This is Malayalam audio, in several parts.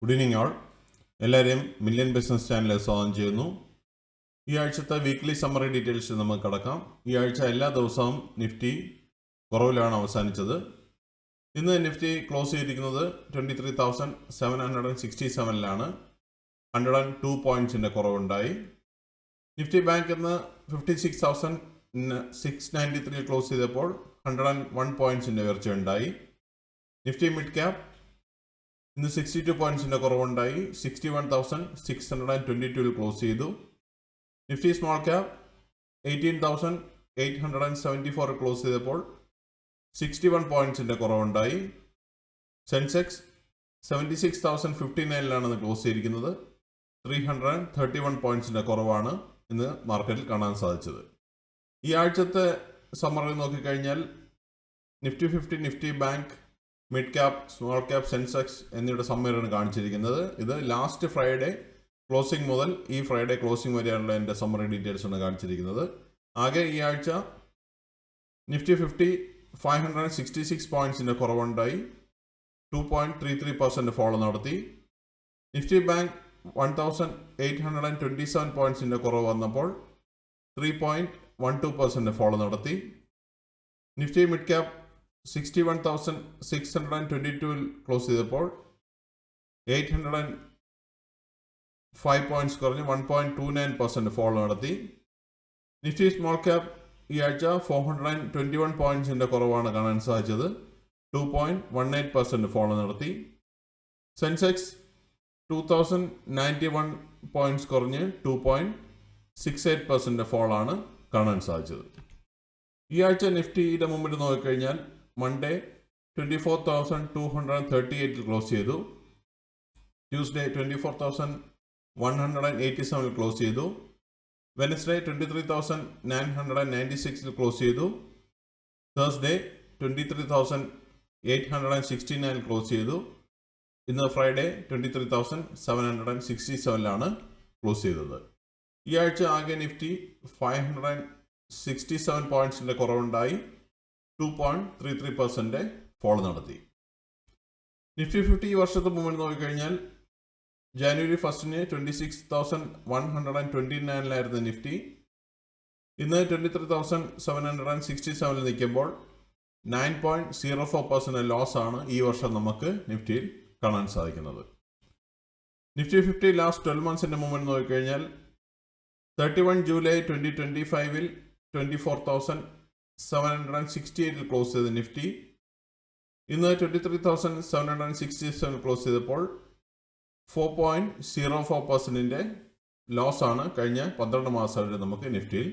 Good evening all. എല്ലാവരെയും മില്യൺ ബിസിനസ് ചാനലിൽ സ്വാഗതം ചെയ്യുന്നു. ഈ ആഴ്ചത്തെ വീക്ക്ലി സമ്മറി ഡീറ്റെയിൽസ് നമുക്ക് കടക്കാം. ഈ ആഴ്ച എല്ലാ ദിവസവും നിഫ്റ്റി കുറവിലാണ് അവസാനിച്ചത്. ഇന്ന് നിഫ്റ്റി ക്ലോസ് ചെയ്തിരിക്കുന്നത് 23,767 102 പോയിന്റ്സിൻ്റെ കുറവുണ്ടായി. നിഫ്റ്റി ബാങ്ക് ഇന്ന് 56,693 ക്ലോസ് ചെയ്തപ്പോൾ 101 പോയിന്റ്സിൻ്റെ ഉയർച്ചയുണ്ടായി. നിഫ്റ്റി മിഡ് ക്യാപ് ഇന്ന് 62 പോയിന്റ്സിൻ്റെ കുറവുണ്ടായി. 61,622 ക്ലോസ് ചെയ്തു. നിഫ്റ്റി സ്മോൾ ക്യാപ് 18,874 ക്ലോസ് ചെയ്തപ്പോൾ 61 പോയിന്റ്സിൻ്റെ കുറവുണ്ടായി. സെൻസെക്സ് 76,059 ക്ലോസ് ചെയ്തിരിക്കുന്നത്. 331 പോയിന്റ്സിൻ്റെ കുറവാണ് ഇന്ന് മാർക്കറ്റിൽ കാണാൻ സാധിച്ചത്. ഈ ആഴ്ചത്തെ സമ്മറി നോക്കിക്കഴിഞ്ഞാൽ Nifty 50, Nifty bank, mid cap, small cap, Sensex എന്നിവയുടെ സമ്മറിയാണ് കാണിച്ചിരിക്കുന്നത്. ഇത് ലാസ്റ്റ് ഫ്രൈഡേ ക്ലോസിംഗ് മുതൽ ഈ ഫ്രൈഡേ ക്ലോസിംഗ് വരെയുള്ള എൻ്റെ സമ്മറി ഡീറ്റെയിൽസ് ആണ് കാണിച്ചിരിക്കുന്നത്. ആകെ ഈ ആഴ്ച നിഫ്റ്റി 50 566 പോയിന്റ്സിൻ്റെ കുറവുണ്ടായി. 2.33% ഫോളോ നടത്തി. നിഫ്റ്റി ബാങ്ക് 1,827 പോയിന്റ്സിൻ്റെ കുറവ് വന്നപ്പോൾ 3.12% ഫോളോ നടത്തി. നിഫ്റ്റി മിഡ് ക്യാപ് 61,622 ക്ലോസ് ചെയ്തപ്പോൾ 805 പോയിന്റ്സ് കുറഞ്ഞ് 1.29% ഫോളോ നടത്തി. നിഫ്റ്റി സ്മോൾ ക്യാപ് ഈ ആഴ്ച 421 പോയിന്റ്സിൻ്റെ കുറവാണ് കാണാൻ സാധിച്ചത്. 2.18% ഫോളോ നടത്തി. സെൻസെക്സ് 2,091 പോയിന്റ്സ് കുറഞ്ഞ് 2.68% ഫോളോ ആണ് കാണാൻ സാധിച്ചത്. ഈ ആഴ്ച നിഫ്റ്റിയുടെ മുമ്പിൽ നോക്കിക്കഴിഞ്ഞാൽ മൺഡേ 24,238 ക്ലോസ് ചെയ്തു. ട്യൂസ്ഡേ 24,187 ക്ലോസ് ചെയ്തു. വെനസ്ഡേ 23,996 ക്ലോസ് ചെയ്തു. തേഴ്സ്ഡേ 23,869 ക്ലോസ് ചെയ്തു. ഇന്ന് ഫ്രൈഡേ 23,767 ക്ലോസ് ചെയ്തത്. ഈ ആഴ്ച ആകെ നിഫ്റ്റി 567 പോയിന്റ്സിൻ്റെ കുറവുണ്ടായി. 2.33% ഫോളോ നടത്തി. നിഫ്റ്റി 50 ഈ വർഷത്തെ മുമ്പിൽ നോക്കിക്കഴിഞ്ഞാൽ ജാനുവരി 1 26,129 നിഫ്റ്റി ഇന്ന് 23,767 നിൽക്കുമ്പോൾ 9.04% ലോസ് ആണ് ഈ വർഷം നമുക്ക് നിഫ്റ്റിയിൽ കാണാൻ സാധിക്കുന്നത്. നിഫ്റ്റി 50 ലാസ്റ്റ് 12 മന്ത്സിൻ്റെ മുമ്പിൽ നോക്കിക്കഴിഞ്ഞാൽ 31 ജൂലൈ 2025 24,768 ക്ലോസ് ചെയ്ത നിഫ്റ്റി ഇന്ന് 23,767 ക്ലോസ് ചെയ്തപ്പോൾ 4.04% ലോസ് ആണ് കഴിഞ്ഞ 12 മാസമായിട്ട് നമുക്ക് നിഫ്റ്റിയിൽ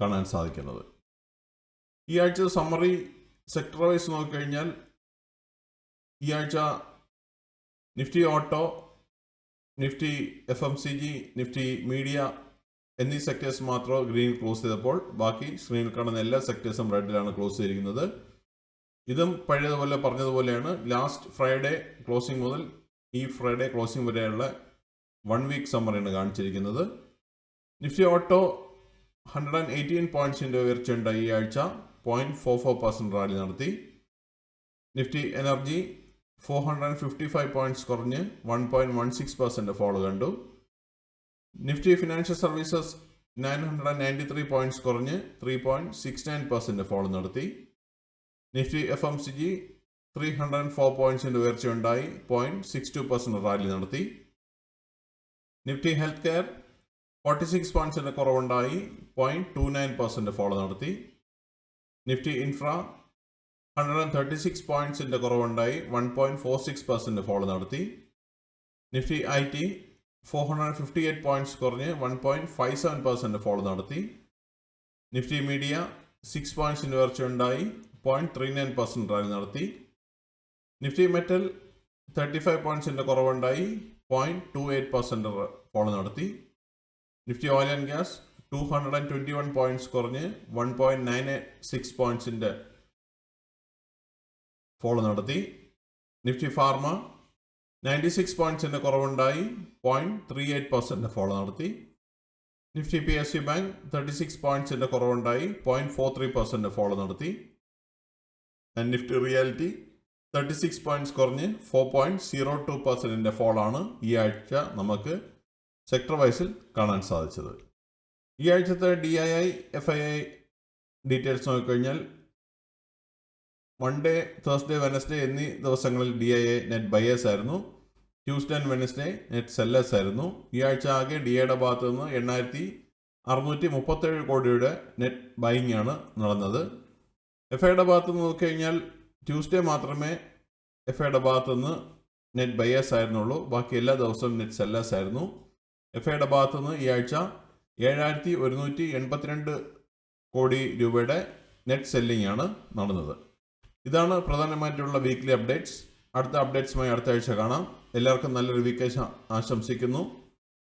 കാണാൻ സാധിക്കുന്നത്. ഈ ആഴ്ച സമ്മറി സെക്ടർ വൈസ് നോക്കിക്കഴിഞ്ഞാൽ ഈ ആഴ്ച Nifty auto, Nifty FMCG, Nifty media എന്നീ സെക്ടേഴ്സ് മാത്രം ഗ്രീൻ ക്ലോസ് ചെയ്തപ്പോൾ ബാക്കി സ്ക്രീനിൽ കാണുന്ന എല്ലാ സെക്ടേഴ്സും റെഡിലാണ് ക്ലോസ് ചെയ്തിരിക്കുന്നത്. ഇതും പഴയതുപോലെ പറഞ്ഞതുപോലെയാണ്. ലാസ്റ്റ് ഫ്രൈഡേ ക്ലോസിംഗ് മുതൽ ഈ ഫ്രൈഡേ ക്ലോസിംഗ് വരെയുള്ള 1 വീക്ക് സമ്മറിയാണ് കാണിച്ചിരിക്കുന്നത്. നിഫ്റ്റി ഓട്ടോ 118 പോയിന്റ്സിൻ്റെ ഉയർച്ചയുണ്ടായി ഈ ആഴ്ച. 0.44% റാലി നടത്തി. നിഫ്റ്റി എനർജി 455 പോയിന്റ്സ് കുറഞ്ഞ് 1.16% ഫോളോ കണ്ടു. നിഫ്റ്റി ഫിനാൻഷ്യൽ സർവീസസ് 993 പോയിന്റ്സ് കുറഞ്ഞ് 3.69% ഫോളോ നടത്തി. Nifty FMCG 304 പോയിന്റ്സിൻ്റെ ഉയർച്ചയുണ്ടായി. 0.62% റാലി നടത്തി. Nifty health care 46 പോയിന്റ്സിൻ്റെ കുറവുണ്ടായി. 0.29% ഫോളോ നടത്തി. Nifty infra 136 പോയിന്റ്സിൻ്റെ കുറവുണ്ടായി. 1.46% ഫോളോ നടത്തി. നിഫ്റ്റി IT 458 പോയിന്റ്സ് കുറഞ്ഞ് 1.57% ഫോളോ നടത്തി. Nifty media 6 പോയിന്റ്സിൻ്റെ ഉയർച്ചയുണ്ടായി. 0.39% റാലി നടത്തി. Nifty metal 35 പോയിന്റ്സിൻ്റെ കുറവുണ്ടായി. 0.28% ഫോളോ നടത്തി. Nifty oil and gas 221 points കുറഞ്ഞ് 1.96 പോയിന്റ്സിൻ്റെ ഫോളോ നടത്തി. Nifty pharma 96 പോയിന്റ്സിൻ്റെ കുറവുണ്ടായി. 0.38% ഫോളോ നടത്തി. Nifty PSU bank 36 പോയിന്റ്സിൻ്റെ കുറവുണ്ടായി. 0.43% ഫോളോ നടത്തി. നിഫ്റ്റി റിയാലിറ്റി 36 പോയിന്റ്സ് കുറഞ്ഞ് 4.02% ഫോളാണ് ഈ ആഴ്ച നമുക്ക് സെക്ടർ വൈസിൽ കാണാൻ സാധിച്ചത്. ഈ ആഴ്ചത്തെ DII FII ഡീറ്റെയിൽസ് നോക്കിക്കഴിഞ്ഞാൽ മൺഡേ, തേഴ്സ്ഡേ, വെനസ്ഡേ എന്നീ ദിവസങ്ങളിൽ DII നെറ്റ് ബയേഴ്സ് ആയിരുന്നു. Tuesday and Wednesday net sellers ആയിരുന്നു. ഈ ആഴ്ച ആകെ DIIയുടെ ഭാഗത്ത് നിന്ന് 8,637 കോടിയുടെ നെറ്റ് ബൈയിങ് ആണ് നടന്നത്. FIയുടെ ഭാഗത്ത് നിന്ന് നോക്കിക്കഴിഞ്ഞാൽ ട്യൂസ്ഡേ മാത്രമേ FIയുടെ ഭാഗത്ത് നിന്ന് നെറ്റ് ബയേഴ്സ് ആയിരുന്നുള്ളൂ. ബാക്കി എല്ലാ ദിവസവും നെറ്റ് സെല്ലേഴ്സ് ആയിരുന്നു. FIയുടെ ഭാഗത്ത് നിന്ന് ഈ ആഴ്ച 7,182 കോടി രൂപയുടെ നെറ്റ് സെല്ലിംഗ് ആണ് നടന്നത്. ഇതാണ് പ്രധാനമായിട്ടുള്ള വീക്ക്ലി അപ്ഡേറ്റ്സ്. അടുത്ത അപ്ഡേറ്റ്സുമായി അടുത്ത ആഴ്ച കാണാം. എല്ലാവർക്കും നല്ലൊരു വീക്ക് ആശംസിക്കുന്നു.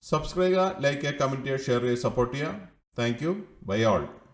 സബ്സ്ക്രൈബ് ചെയ്യുക, ലൈക്ക് ചെയ്യുക, കമൻറ്റ് ചെയ്യുക, ഷെയർ ചെയ്യുക, സപ്പോർട്ട് ചെയ്യുക. Thank you. Bye all.